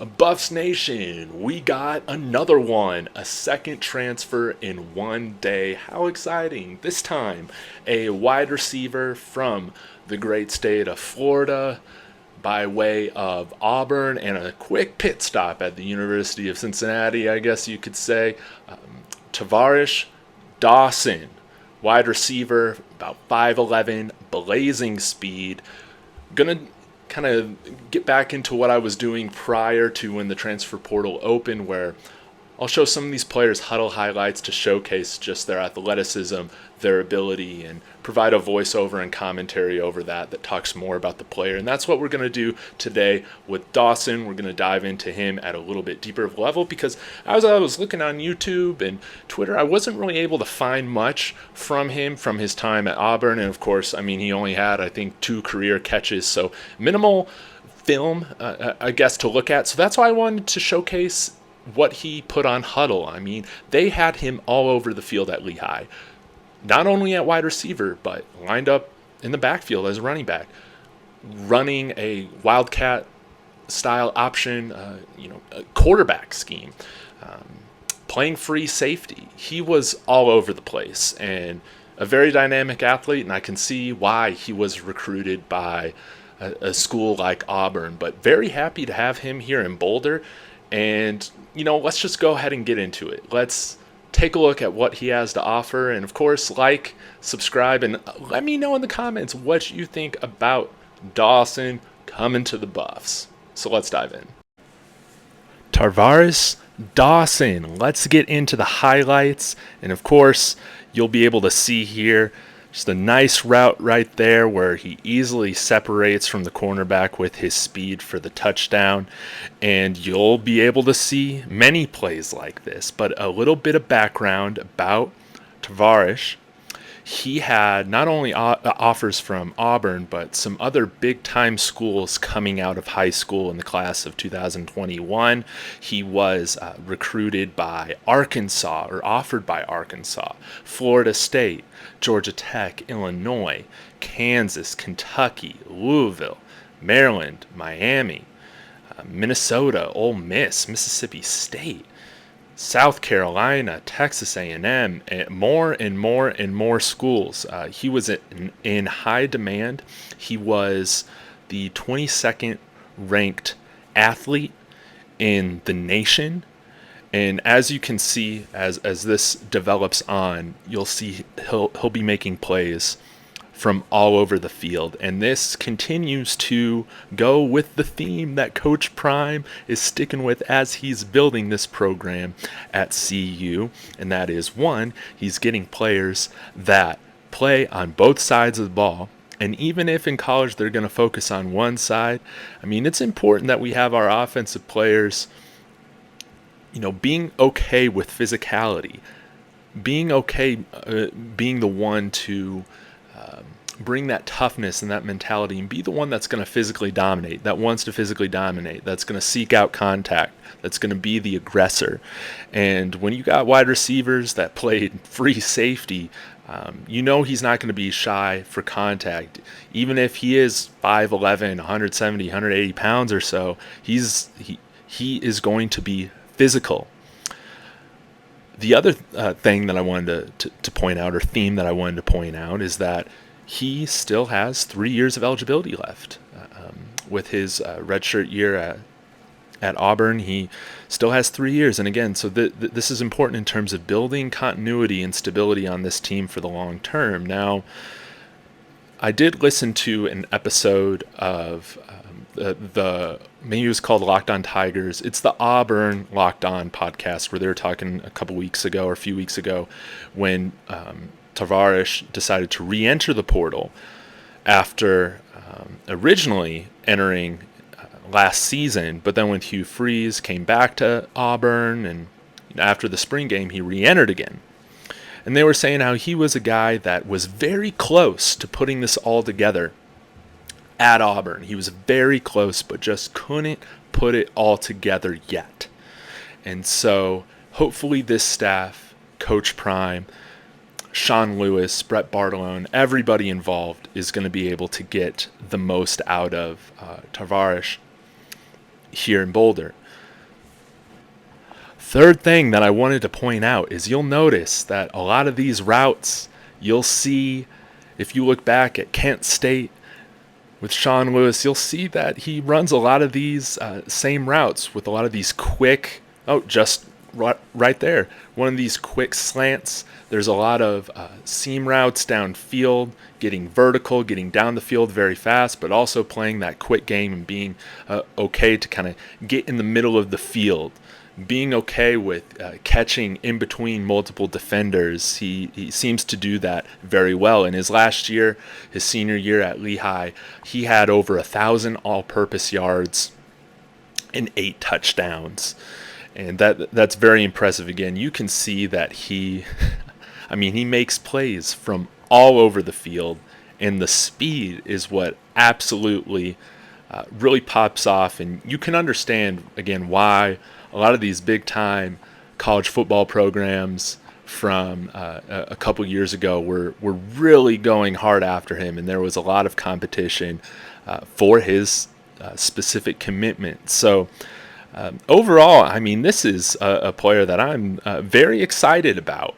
Buffs Nation, we got another one, a second transfer in one day. How exciting! This time, a wide receiver from the great state of Florida by way of Auburn and a quick pit stop at the University of Cincinnati, I guess you could say. Tarvarish Dawson, wide receiver, about 5'11, blazing speed. Gonna kind of get back into what I was doing prior to when the transfer portal opened, where I'll show some of these players' huddle highlights to showcase just their athleticism, their ability, and provide a voiceover and commentary over that talks more about the player. And that's what we're going to do today with Dawson. We're going to dive into him at a little bit deeper of level because as I was looking on YouTube and Twitter, I wasn't really able to find much from him from his time at Auburn. And of course, I mean, he only had, I think, 2 career catches, so minimal film, I guess, to look at. So that's why I wanted to showcase what he put on Huddle. I mean, they had him all over the field at Lehigh, not only at wide receiver, but lined up in the backfield as a running back, running a wildcat style option, a quarterback scheme, playing free safety. He was all over the place and a very dynamic athlete, and I can see why he was recruited by a school like Auburn, but very happy to have him here in Boulder. And, let's just go ahead and get into it. Let's take a look at what he has to offer. And, of course, like, subscribe, and let me know in the comments what you think about Dawson coming to the Buffs. So let's dive in. Tarvarish Dawson. Let's get into the highlights. And, of course, you'll be able to see here just a nice route right there where he easily separates from the cornerback with his speed for the touchdown. And you'll be able to see many plays like this. But a little bit of background about Tarvarish. He had not only offers from Auburn, but some other big-time schools coming out of high school in the class of 2021. He was recruited by Arkansas, or offered by Arkansas, Florida State, Georgia Tech, Illinois, Kansas, Kentucky, Louisville, Maryland, Miami, Minnesota, Ole Miss, Mississippi State, South Carolina, Texas A&M, and more and more and more schools. He was in high demand. He was the 22nd ranked athlete in the nation. And as you can see, as this develops on, you'll see he'll be making plays from all over the field. And this continues to go with the theme that Coach Prime is sticking with as he's building this program at CU. And that is, one, he's getting players that play on both sides of the ball. And even if in college they're going to focus on one side, I mean, it's important that we have our offensive players, being okay with physicality, being okay being the one to bring that toughness and that mentality and be the one that's going to physically dominate, that wants to physically dominate, that's going to seek out contact, that's going to be the aggressor. And when you got wide receivers that played free safety, he's not going to be shy for contact. Even if he is 5'11", 170, 180 pounds or so, he is going to be physical. The other thing that I wanted to point out, or theme that I wanted to point out, is that he still has 3 years of eligibility left. With his redshirt year at Auburn, he still has 3 years. And again, so this is important in terms of building continuity and stability on this team for the long term. Now, I did listen to an episode of maybe it was called Locked On Tigers. It's the Auburn Locked On podcast where they were talking a few weeks ago, when Tarvarish decided to re-enter the portal after originally entering last season, but then when Hugh Freeze came back to Auburn, and after the spring game, he re-entered again. And they were saying how he was a guy that was very close to putting this all together at Auburn. He was very close, but just couldn't put it all together yet. And so hopefully this staff, Coach Prime, Sean Lewis, Brett Bartolone, everybody involved is going to be able to get the most out of Tarvarish. here in Boulder. Third thing that I wanted to point out is you'll notice that a lot of these routes you'll see, if you look back at Kent State with Sean Lewis, you'll see that he runs a lot of these same routes with a lot of these quick, just right there, one of these quick slants. There's a lot of seam routes downfield, getting vertical, getting down the field very fast, but also playing that quick game and being okay to kind of get in the middle of the field. Being okay with catching in between multiple defenders. He seems to do that very well. In his last year, his senior year at Lehigh, he had over 1,000 all-purpose yards and 8 touchdowns. And that's very impressive. Again, you can see that he makes plays from all over the field, and the speed is what absolutely really pops off. And you can understand, again, why a lot of these big-time college football programs from a couple years ago were really going hard after him, and there was a lot of competition for his specific commitment. So overall, this is a player that I'm very excited about.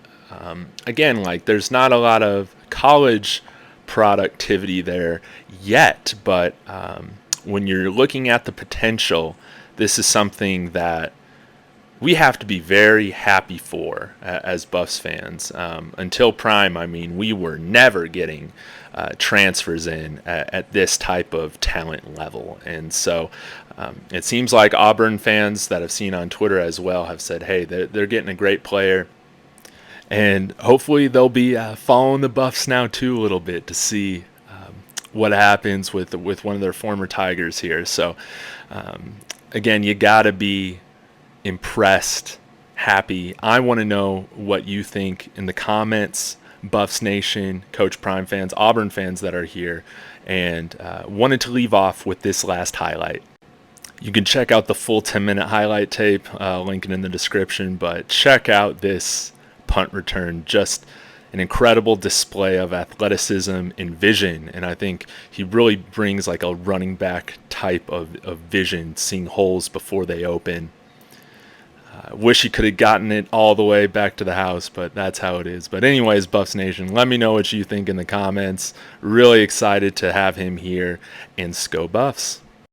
Again, there's not a lot of college productivity there yet, but when you're looking at the potential, this is something that we have to be very happy for as Buffs fans. Until Prime, we were never getting transfers in at this type of talent level. And so it seems like Auburn fans that I've seen on Twitter as well have said, hey, they're getting a great player. And hopefully they'll be following the Buffs now too a little bit to see what happens with one of their former Tigers here. So again, you got to be impressed, happy. I want to know what you think in the comments, Buffs Nation, Coach Prime fans, Auburn fans that are here, and wanted to leave off with this last highlight. You can check out the full 10-minute highlight tape, link it in the description, but check out this punt return. Just an incredible display of athleticism and vision, and I think he really brings a running back type of vision, seeing holes before they open. Wish he could have gotten it all the way back to the house, but that's how it is. But anyways, Buffs Nation, let me know what you think in the comments. Really excited to have him here, and Sco Buffs.